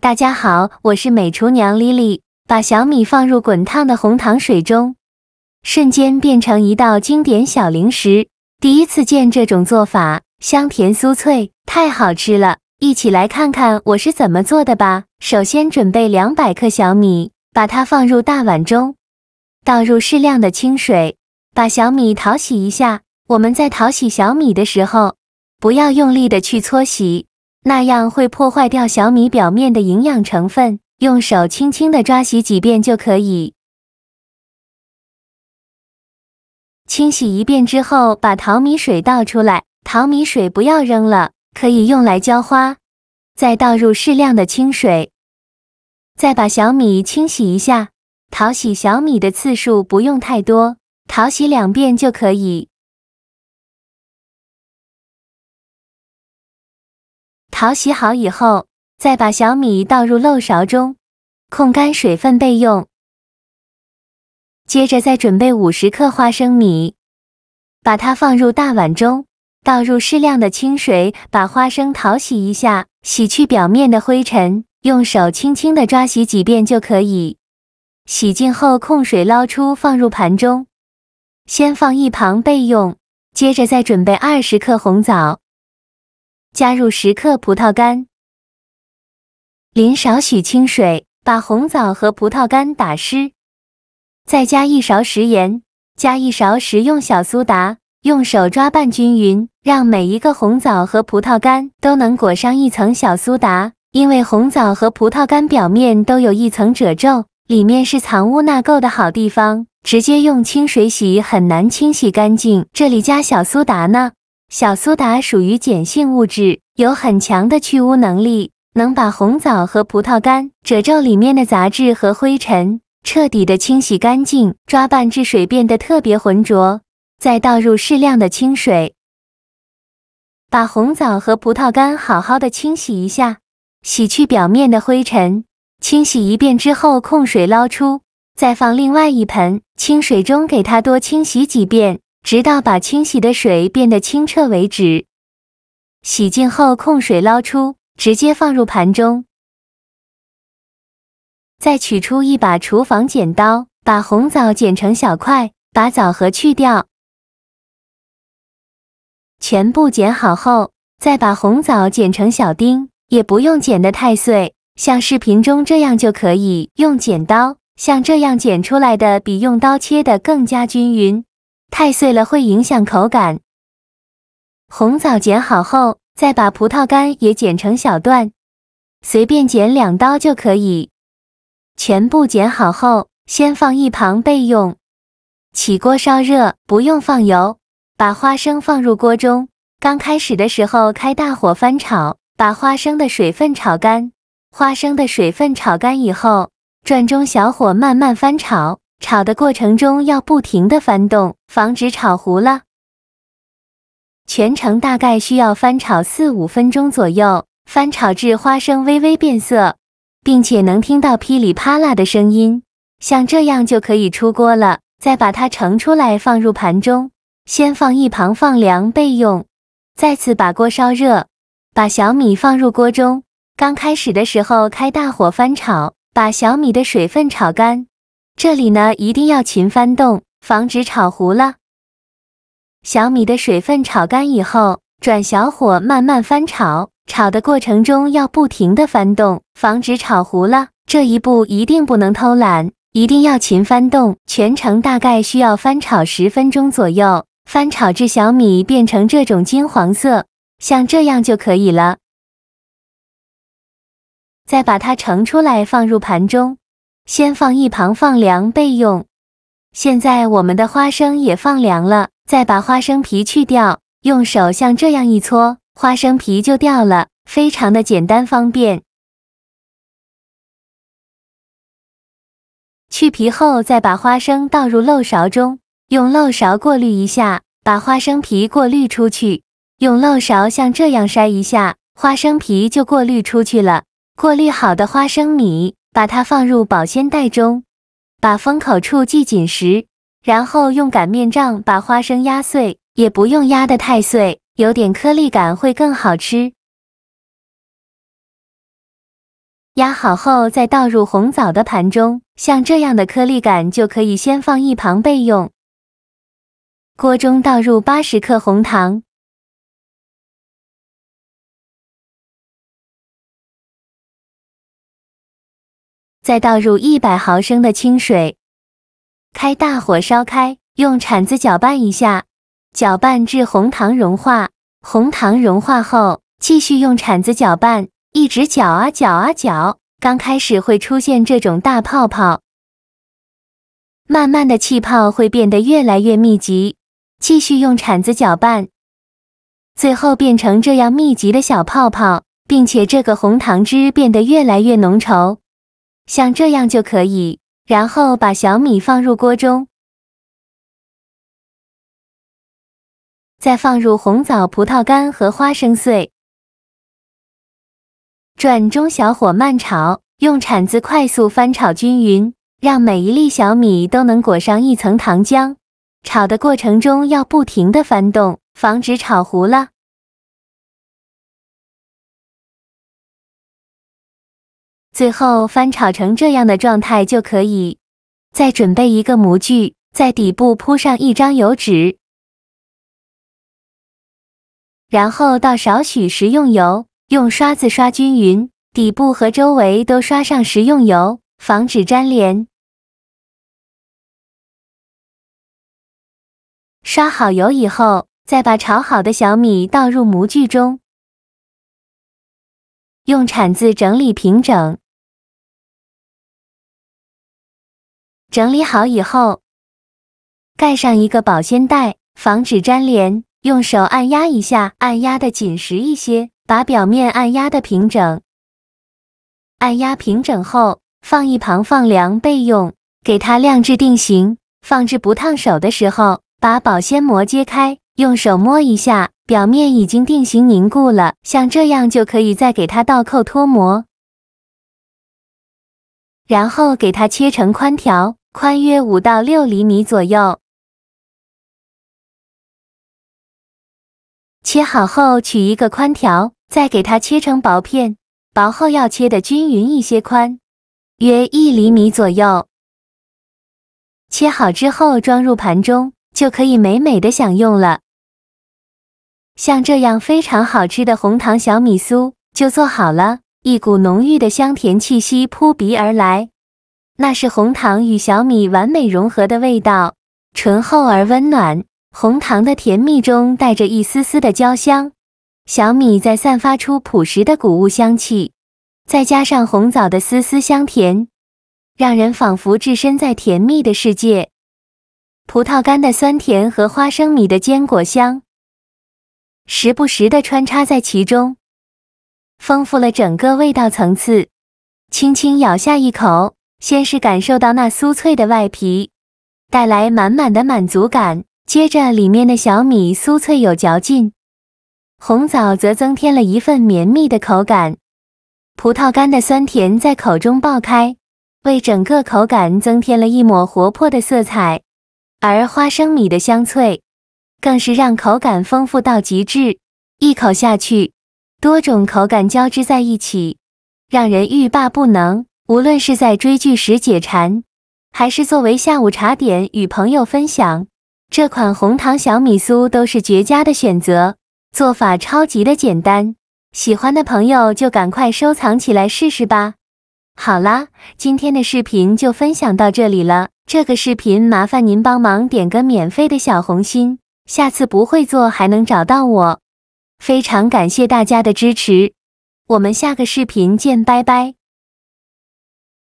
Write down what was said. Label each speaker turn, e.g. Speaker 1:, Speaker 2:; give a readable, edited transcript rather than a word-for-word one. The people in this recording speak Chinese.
Speaker 1: 大家好，我是美厨娘莉莉。把小米放入滚烫的红糖水中，瞬间变成一道经典小零食。第一次见这种做法，香甜酥脆，太好吃了。一起来看看我是怎么做的吧。首先准备200克小米，把它放入大碗中，倒入适量的清水，把小米淘洗一下。我们在淘洗小米的时候，不要用力的去搓洗，那样会破坏掉小米表面的营养成分。用手轻轻地抓洗几遍就可以。清洗一遍之后，把淘米水倒出来，淘米水不要扔了，可以用来浇花。再倒入适量的清水，再把小米清洗一下。淘洗小米的次数不用太多，淘洗2遍就可以。淘洗好以后，再把小米倒入漏勺中，控干水分备用。接着再准备50克花生米，把它放入大碗中，倒入适量的清水，把花生淘洗一下，洗去表面的灰尘，用手轻轻地抓洗几遍就可以。洗净后控水捞出，放入盘中，先放一旁备用。接着再准备20克红枣，加入10克葡萄干，淋少许清水，把红枣和葡萄干打湿，再加1勺食盐，加1勺食用小苏打，用手抓拌均匀，让每一个红枣和葡萄干都能裹上一层小苏打。因为红枣和葡萄干表面都有一层褶皱，里面是藏污纳垢的好地方，直接用清水洗很难清洗干净。这里加小苏打呢，小苏打属于碱性物质，有很强的去污能力，能把红枣和葡萄干褶皱里面的杂质和灰尘彻底的清洗干净，抓拌至水变得特别浑浊。再倒入适量的清水，把红枣和葡萄干好好的清洗一下，洗去表面的灰尘。清洗一遍之后控水捞出，再放另外一盆清水中给它多清洗几遍，直到把清洗的水变得清澈为止。洗净后控水捞出，直接放入盘中。再取出一把厨房剪刀，把红枣剪成小块，把枣核去掉。全部剪好后，再把红枣剪成小丁，也不用剪得太碎，像视频中这样就可以。用剪刀，像这样剪出来的比用刀切的更加均匀，太碎了会影响口感。红枣剪好后，再把葡萄干也剪成小段，随便剪2刀就可以。全部剪好后，先放一旁备用。起锅烧热，不用放油，把花生放入锅中。刚开始的时候开大火翻炒，把花生的水分炒干。花生的水分炒干以后，转中小火慢慢翻炒，炒的过程中要不停地翻动，防止炒糊了。全程大概需要翻炒4-5分钟左右，翻炒至花生微微变色，并且能听到噼里啪啦的声音，像这样就可以出锅了。再把它盛出来放入盘中，先放一旁放凉备用。再次把锅烧热，把小米放入锅中。刚开始的时候开大火翻炒，把小米的水分炒干。这里呢一定要勤翻动，防止炒糊了。小米的水分炒干以后，转小火慢慢翻炒，炒的过程中要不停地翻动，防止炒糊了。这一步一定不能偷懒，一定要勤翻动。全程大概需要翻炒10分钟左右，翻炒至小米变成这种金黄色，像这样就可以了。再把它盛出来放入盘中，先放一旁放凉备用。现在我们的花生也放凉了，再把花生皮去掉，用手像这样一搓，花生皮就掉了，非常的简单方便。去皮后再把花生倒入漏勺中，用漏勺过滤一下，把花生皮过滤出去。用漏勺像这样筛一下，花生皮就过滤出去了。过滤好的花生米，把它放入保鲜袋中，把封口处系紧实，然后用擀面杖把花生压碎，也不用压得太碎，有点颗粒感会更好吃。压好后再倒入红枣的盘中，像这样的颗粒感就可以先放一旁备用。锅中倒入80克红糖，再倒入100毫升的清水，开大火烧开，用铲子搅拌一下，搅拌至红糖融化。红糖融化后，继续用铲子搅拌，一直搅啊搅啊搅，刚开始会出现这种大泡泡，慢慢的气泡会变得越来越密集，继续用铲子搅拌，最后变成这样密集的小泡泡，并且这个红糖汁变得越来越浓稠，像这样就可以。然后把小米放入锅中，再放入红枣、葡萄干和花生碎，转中小火慢炒，用铲子快速翻炒均匀，让每一粒小米都能裹上一层糖浆。炒的过程中要不停地翻动，防止炒糊了。最后翻炒成这样的状态就可以。再准备一个模具，在底部铺上一张油纸，然后倒少许食用油，用刷子刷均匀，底部和周围都刷上食用油，防止粘连。刷好油以后，再把炒好的小米倒入模具中，用铲子整理平整。整理好以后，盖上一个保鲜袋，防止粘连，用手按压一下，按压的紧实一些，把表面按压的平整。按压平整后，放一旁放凉备用，给它晾至定型。放置不烫手的时候，把保鲜膜揭开，用手摸一下，表面已经定型凝固了，像这样就可以再给它倒扣脱模。然后给它切成宽条，宽约5到6厘米左右。切好后取一个宽条，再给它切成薄片，薄后要切得均匀一些，宽约1厘米左右。切好之后装入盘中，就可以美美的享用了。像这样非常好吃的红糖小米酥就做好了，一股浓郁的香甜气息扑鼻而来，那是红糖与小米完美融合的味道，醇厚而温暖。红糖的甜蜜中带着一丝丝的焦香，小米在散发出朴实的谷物香气，再加上红枣的丝丝香甜，让人仿佛置身在甜蜜的世界。葡萄干的酸甜和花生米的坚果香，时不时地穿插在其中，丰富了整个味道层次。轻轻咬下一口，先是感受到那酥脆的外皮，带来满满的满足感。接着里面的小米酥脆有嚼劲，红枣则增添了一份绵密的口感，葡萄干的酸甜在口中爆开，为整个口感增添了一抹活泼的色彩，而花生米的香脆更是让口感丰富到极致。一口下去，多种口感交织在一起，让人欲罢不能。无论是在追剧时解馋，还是作为下午茶点与朋友分享，这款红糖小米酥都是绝佳的选择，做法超级的简单，喜欢的朋友就赶快收藏起来试试吧。好啦，今天的视频就分享到这里了，这个视频麻烦您帮忙点个免费的小红心，下次不会做还能找到我。非常感谢大家的支持，我们下个视频见，拜拜。